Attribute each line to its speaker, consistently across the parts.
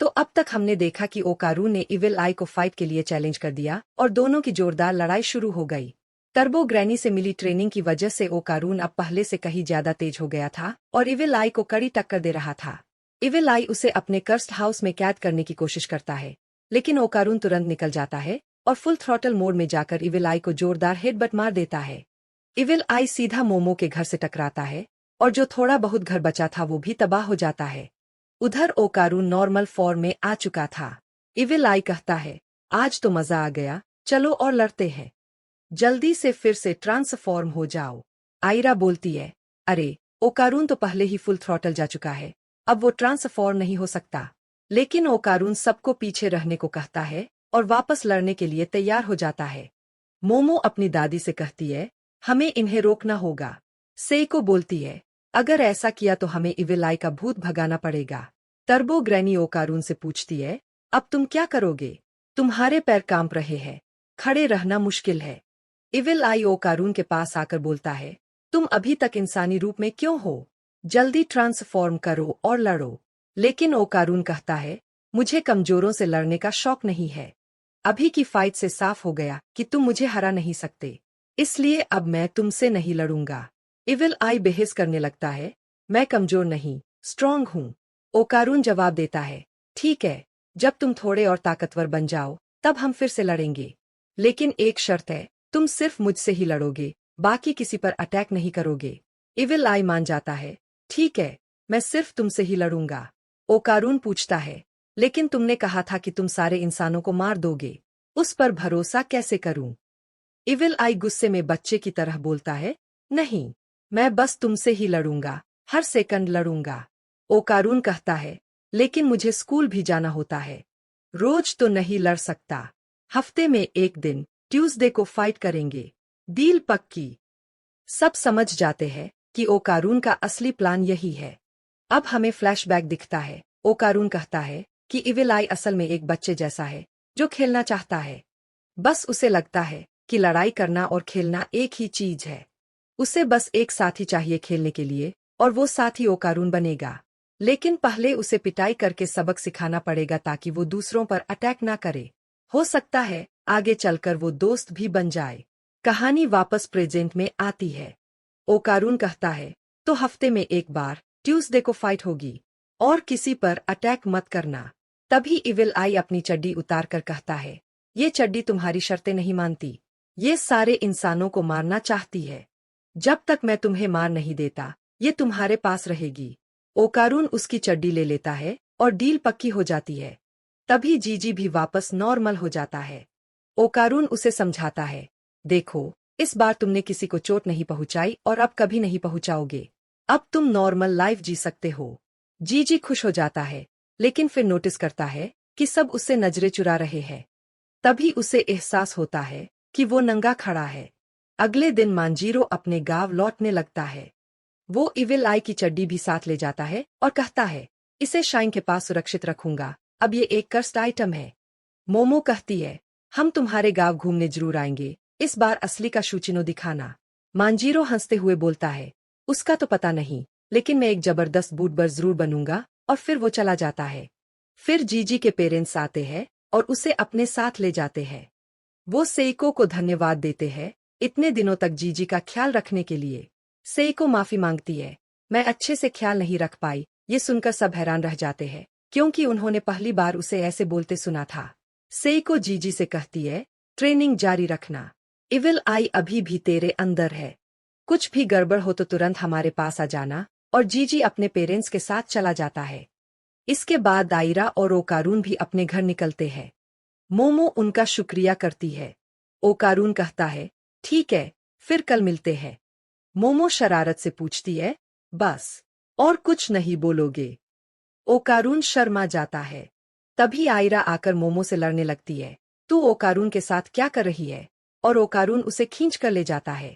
Speaker 1: तो अब तक हमने देखा कि ओकारून ने इविल आई को फाइट के लिए चैलेंज कर दिया और दोनों की जोरदार लड़ाई शुरू हो गई। टर्बो ग्रैनी से मिली ट्रेनिंग की वजह से ओकारून अब पहले से कहीं ज्यादा तेज हो गया था और इविल आई को कड़ी टक्कर दे रहा था। इविल आई उसे अपने कर्स्ट हाउस में कैद करने की कोशिश करता है, लेकिन ओकारून तुरंत निकल जाता है और फुल थ्रॉटल मोड में जाकर इविल आई को जोरदार हेडबट मार देता है। इविल आई सीधा मोमो के घर से टकराता है और जो थोड़ा बहुत घर बचा था वो भी तबाह हो जाता है। उधर ओकारून नॉर्मल फॉर्म में आ चुका था। इविल आई कहता है, आज तो मजा आ गया, चलो और लड़ते हैं। जल्दी से फिर से ट्रांसफॉर्म हो जाओ। आयरा बोलती है, अरे ओकारून तो पहले ही फुल थ्रॉटल जा चुका है, अब वो ट्रांसफॉर्म नहीं हो सकता। लेकिन ओकारून सबको पीछे रहने को कहता है और वापस लड़ने के लिए तैयार हो जाता है। मोमो अपनी दादी से कहती है, हमें इन्हें रोकना होगा। सेइको बोलती है, अगर ऐसा किया तो हमें इविल आई का भूत भगाना पड़ेगा। टर्बो ग्रैनी ओकारून से पूछती है, अब तुम क्या करोगे? तुम्हारे पैर कांप रहे हैं, खड़े रहना मुश्किल है। इविल आई ओकारून के पास आकर बोलता है, तुम अभी तक इंसानी रूप में क्यों हो? जल्दी ट्रांसफॉर्म करो और लड़ो। लेकिन ओकारून कहता है, मुझे कमजोरों से लड़ने का शौक नहीं है। अभी की फाइट से साफ हो गया कि तुम मुझे हरा नहीं सकते, इसलिए अब मैं तुमसे नहीं लड़ूंगा। इविल आई बहस करने लगता है, मैं कमजोर नहीं, स्ट्रांग हूँ। ओकारून जवाब देता है, ठीक है, जब तुम थोड़े और ताकतवर बन जाओ तब हम फिर से लड़ेंगे। लेकिन एक शर्त है, तुम सिर्फ मुझसे ही लड़ोगे, बाकी किसी पर अटैक नहीं करोगे। इविल आई मान जाता है, ठीक है, मैं सिर्फ तुमसे ही लड़ूंगा। ओकारून पूछता है, लेकिन तुमने कहा था कि तुम सारे इंसानों को मार दोगे, उस पर भरोसा कैसे करूं? इविल आई गुस्से में बच्चे की तरह बोलता है, नहीं, मैं बस तुमसे ही लड़ूंगा, हर सेकंड लड़ूंगा। ओकारून कहता है, लेकिन मुझे स्कूल भी जाना होता है, रोज तो नहीं लड़ सकता। हफ्ते में एक दिन, ट्यूसडे को फाइट करेंगे, डील पक्की। सब समझ जाते हैं कि ओकारून का असली प्लान यही है। अब हमें फ्लैशबैक दिखता है। ओकारून कहता है कि इविल आई असल में एक बच्चे जैसा है जो खेलना चाहता है। बस उसे लगता है कि लड़ाई करना और खेलना एक ही चीज है। उसे बस एक साथी चाहिए खेलने के लिए और वो साथी ओकारून बनेगा। लेकिन पहले उसे पिटाई करके सबक सिखाना पड़ेगा ताकि वो दूसरों पर अटैक ना करे। हो सकता है आगे चलकर वो दोस्त भी बन जाए। कहानी वापस प्रेजेंट में आती है। ओकारून कहता है, तो हफ्ते में एक बार ट्यूसडे को फाइट होगी और किसी पर अटैक मत करना। तभी इविल आई अपनी चड्डी उतार कर कहता है, ये चड्डी तुम्हारी शर्तें नहीं मानती, ये सारे इंसानों को मारना चाहती है। जब तक मैं तुम्हें मार नहीं देता ये तुम्हारे पास रहेगी। ओकारून उसकी चड्डी ले लेता है और डील पक्की हो जाती है। तभी जीजी भी वापस नॉर्मल हो जाता है। ओकारून उसे समझाता है, देखो, इस बार तुमने किसी को चोट नहीं पहुंचाई और अब कभी नहीं पहुंचाओगे। अब तुम नॉर्मल लाइफ जी सकते हो। जीजी खुश हो जाता है, लेकिन फिर नोटिस करता है कि सब उससे नजरें चुरा रहे हैं। तभी उसे एहसास होता है कि वो नंगा खड़ा है। अगले दिन मांजीरो अपने गांव लौटने लगता है। वो इविल आई की चड्डी भी साथ ले जाता है और कहता है, इसे शाइन के पास सुरक्षित रखूंगा, अब ये एक कर्स्ड आइटम है। मोमो कहती है, हम तुम्हारे गांव घूमने जरूर आएंगे, इस बार असली का शूचिनो दिखाना। मांजीरो हंसते हुए बोलता है, उसका तो पता नहीं, लेकिन मैं एक जबरदस्त बूटबर जरूर बनूंगा। और फिर वो चला जाता है। फिर जीजी के पेरेंट्स आते हैं और उसे अपने साथ ले जाते हैं। वो सेइको को धन्यवाद देते हैं इतने दिनों तक जीजी का ख्याल रखने के लिए। सेइको माफी मांगती है, मैं अच्छे से ख्याल नहीं रख पाई। ये सुनकर सब हैरान रह जाते हैं क्योंकि उन्होंने पहली बार उसे ऐसे बोलते सुना था। सेइको जीजी से कहती है, ट्रेनिंग जारी रखना, इविल आई अभी भी तेरे अंदर है। कुछ भी गड़बड़ हो तो तुरंत हमारे पास आ जाना। और जीजी अपने पेरेंट्स के साथ चला जाता है। इसके बाद आयरा और ओकारून भी अपने घर निकलते हैं। मोमो उनका शुक्रिया करती है। ओकारून कहता है, ठीक है, फिर कल मिलते हैं। मोमो शरारत से पूछती है, बस और कुछ नहीं बोलोगे? ओकारून शर्मा जाता है। तभी आयरा आकर मोमो से लड़ने लगती है, तू ओकारून के साथ क्या कर रही है? और ओकारून उसे खींच कर ले जाता है।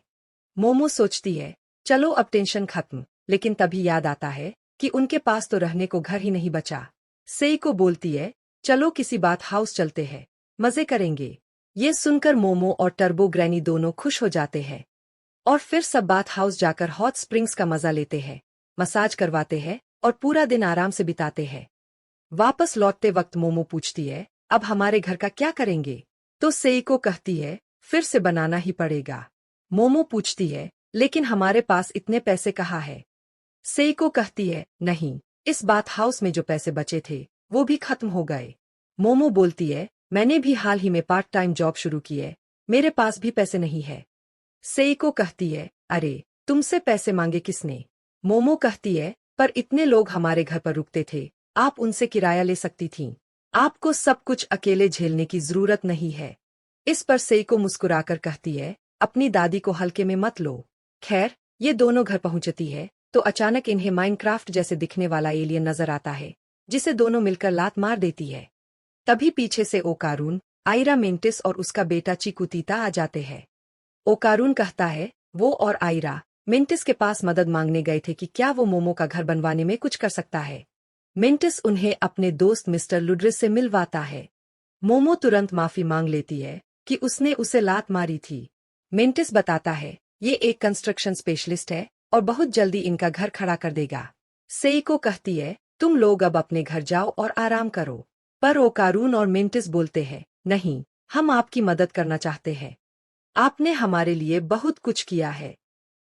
Speaker 1: मोमो सोचती है, चलो अब टेंशन खत्म, लेकिन तभी याद आता है कि उनके पास तो रहने को घर ही नहीं बचा। सेइको बोलती है, चलो किसी बात हाउस चलते हैं, मजे करेंगे। ये सुनकर मोमो और टर्बो ग्रैनी दोनों खुश हो जाते हैं और फिर सब बात हाउस जाकर हॉट स्प्रिंग्स का मजा लेते हैं, मसाज करवाते हैं और पूरा दिन आराम से बिताते हैं। वापस लौटते वक्त मोमो पूछती है, अब हमारे घर का क्या करेंगे? तो सेइको कहती है, फिर से बनाना ही पड़ेगा। मोमो पूछती है, लेकिन हमारे पास इतने पैसे कहाँ है? सेइको कहती है, नहीं, इस बाथ हाउस में जो पैसे बचे थे वो भी खत्म हो गए। मोमो बोलती है, मैंने भी हाल ही में पार्ट टाइम जॉब शुरू की है, मेरे पास भी पैसे नहीं है। सेइको कहती है, अरे तुमसे पैसे मांगे किसने? मोमो कहती है, पर इतने लोग हमारे घर पर रुकते थे, आप उनसे किराया ले सकती थीं। आपको सब कुछ अकेले झेलने की जरूरत नहीं है। इस पर सेइको मुस्कुराकर कहती है, अपनी दादी को हल्के में मत लो। खैर, ये दोनों घर पहुंचती है तो अचानक इन्हें माइनक्राफ्ट जैसे दिखने वाला एलियन नजर आता है, जिसे दोनों मिलकर लात मार देती है। तभी पीछे से ओकारून, आयरा मेंटिस और उसका बेटा चिकुतीता आ जाते हैं। ओकारून कहता है, वो और आयरा मेंटिस के पास मदद मांगने गए थे कि क्या वो मोमो का घर बनवाने में कुछ कर सकता है। मेंटिस उन्हें अपने दोस्त मिस्टर लुड्रिस से मिलवाता है। मोमो तुरंत माफी मांग लेती है कि उसने उसे लात मारी थी। मेंटिस बताता है, ये एक कंस्ट्रक्शन स्पेशलिस्ट है और बहुत जल्दी इनका घर खड़ा कर देगा। सेइको कहती है, तुम लोग अब अपने घर जाओ और आराम करो। पर ओकारून और मेंटिस बोलते हैं, नहीं, हम आपकी मदद करना चाहते हैं। आपने हमारे लिए बहुत कुछ किया है।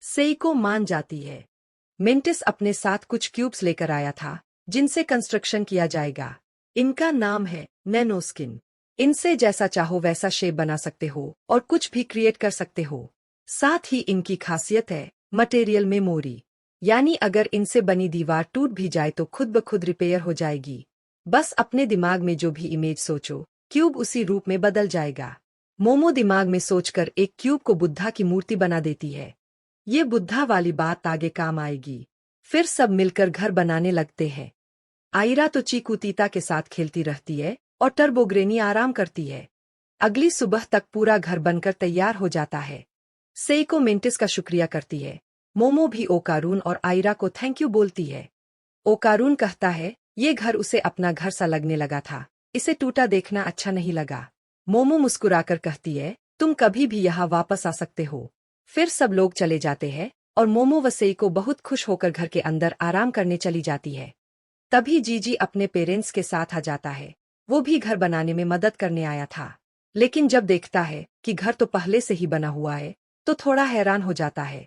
Speaker 1: सेइको मान जाती है। मेंटिस अपने साथ कुछ क्यूब्स लेकर आया था, जिनसे कंस्ट्रक्शन किया जाएगा। इनका नाम है नैनोस्किन। इनसे जैसा चाहो वैसा शेप बना सकते हो और कुछ भी क्रिएट कर सकते हो। साथ ही इनकी खासियत है मटेरियल मेमोरी, यानी अगर इनसे बनी दीवार टूट भी जाए तो खुद ब खुद रिपेयर हो जाएगी। बस अपने दिमाग में जो भी इमेज सोचो, क्यूब उसी रूप में बदल जाएगा। मोमो दिमाग में सोचकर एक क्यूब को बुद्धा की मूर्ति बना देती है। ये बुद्धा वाली बात आगे काम आएगी। फिर सब मिलकर घर बनाने लगते हैं। आयरा तो चीकूतीता के साथ खेलती रहती है और टर्बोग्रेनी आराम करती है। अगली सुबह तक पूरा घर बनकर तैयार हो जाता है। सेइको मेंटिस का शुक्रिया करती है। मोमो भी ओकारून और आयरा को थैंक यू बोलती है। ओकारून कहता है, ये घर उसे अपना घर सा लगने लगा था, इसे टूटा देखना अच्छा नहीं लगा। मोमो मुस्कुराकर कहती है, तुम कभी भी यहाँ वापस आ सकते हो। फिर सब लोग चले जाते हैं और मोमो व सेइको बहुत खुश होकर घर के अंदर आराम करने चली जाती है। तभी जीजी अपने पेरेंट्स के साथ आ जाता है। वो भी घर बनाने में मदद करने आया था, लेकिन जब देखता है कि घर तो पहले से ही बना हुआ है तो थोड़ा हैरान हो जाता है।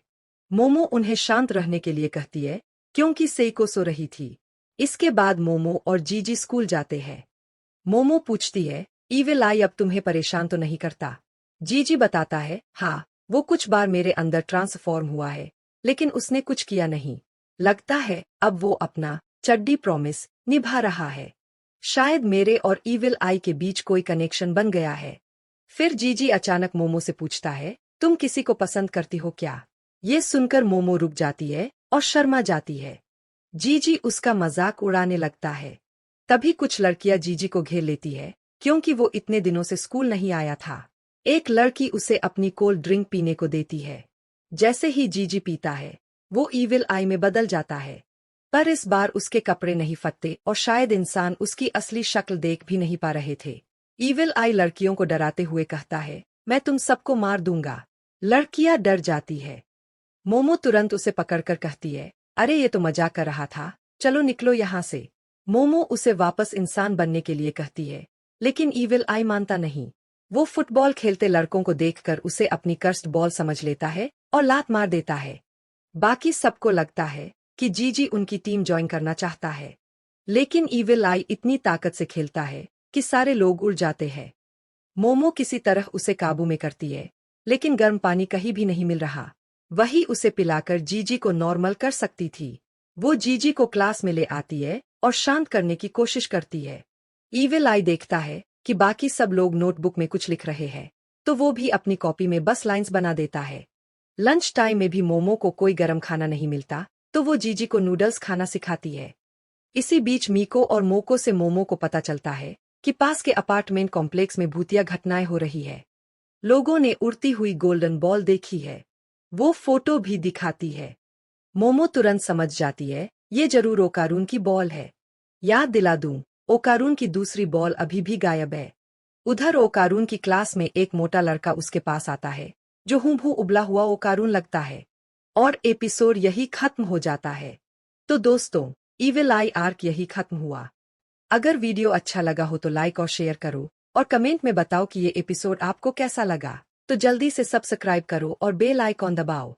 Speaker 1: मोमो उन्हें शांत रहने के लिए कहती है, क्योंकि सेइको सो रही थी। इसके बाद मोमो और जीजी स्कूल जाते हैं। मोमो पूछती है, ईविल आई अब तुम्हें परेशान तो नहीं करता? जीजी बताता है, हाँ, वो कुछ बार मेरे अंदर ट्रांसफॉर्म हुआ है, लेकिन उसने कुछ किया नहीं। लगता है अब वो अपना चड्डी प्रॉमिस निभा रहा है। शायद मेरे और ईविल आई के बीच कोई कनेक्शन बन गया है। फिर जीजी अचानक मोमो से पूछता है, तुम किसी को पसंद करती हो क्या? ये सुनकर मोमो रुक जाती है और शर्मा जाती है। जीजी उसका मजाक उड़ाने लगता है। तभी कुछ लड़कियां जीजी को घेर लेती है, क्योंकि वो इतने दिनों से स्कूल नहीं आया था। एक लड़की उसे अपनी कोल्ड ड्रिंक पीने को देती है। जैसे ही जीजी पीता है, वो ईविल आई में बदल जाता है। पर इस बार उसके कपड़े नहीं फटते और शायद इंसान उसकी असली शक्ल देख भी नहीं पा रहे थे। ईविल आई लड़कियों को डराते हुए कहता है, मैं तुम सबको मार दूंगा। लड़कियां डर जाती है। मोमो तुरंत उसे पकड़कर कहती है, अरे ये तो मजाक कर रहा था, चलो निकलो यहाँ से। मोमो उसे वापस इंसान बनने के लिए कहती है, लेकिन ईविल आई मानता नहीं। वो फुटबॉल खेलते लड़कों को देखकर उसे अपनी कर्स्ड बॉल समझ लेता है और लात मार देता है। बाकी सबको लगता है कि जीजी उनकी टीम ज्वाइन करना चाहता है, लेकिन ईविल आई इतनी ताकत से खेलता है कि सारे लोग उड़ जाते हैं। मोमो किसी तरह उसे काबू में करती है, लेकिन गर्म पानी कहीं भी नहीं मिल रहा। वही उसे पिलाकर जीजी को नॉर्मल कर सकती थी। वो जीजी को क्लास में ले आती है और शांत करने की कोशिश करती है। ईविल आई देखता है कि बाकी सब लोग नोटबुक में कुछ लिख रहे हैं, तो वो भी अपनी कॉपी में बस लाइंस बना देता है। लंच टाइम में भी मोमो को कोई गर्म खाना नहीं मिलता, तो वो जीजी को नूडल्स खाना सिखाती है। इसी बीच मीको और मोको से मोमो को पता चलता है कि पास के अपार्टमेंट कॉम्प्लेक्स में भूतिया घटनाएं हो रही है। लोगों ने उड़ती हुई गोल्डन बॉल देखी है। वो फोटो भी दिखाती है। मोमो तुरंत समझ जाती है, ये जरूर ओकारून की बॉल है। याद दिला दूं, ओकारून की दूसरी बॉल अभी भी गायब है। उधर ओकारून की क्लास में एक मोटा लड़का उसके पास आता है, जो हूबहू उबला हुआ ओकारून लगता है। और एपिसोड यही खत्म हो जाता है। तो दोस्तों, ईविल आई आर्क यही खत्म हुआ। अगर वीडियो अच्छा लगा हो तो लाइक और शेयर करो और कमेंट में बताओ कि ये एपिसोड आपको कैसा लगा। तो जल्दी से सब्सक्राइब करो और बेल आइकॉन दबाओ।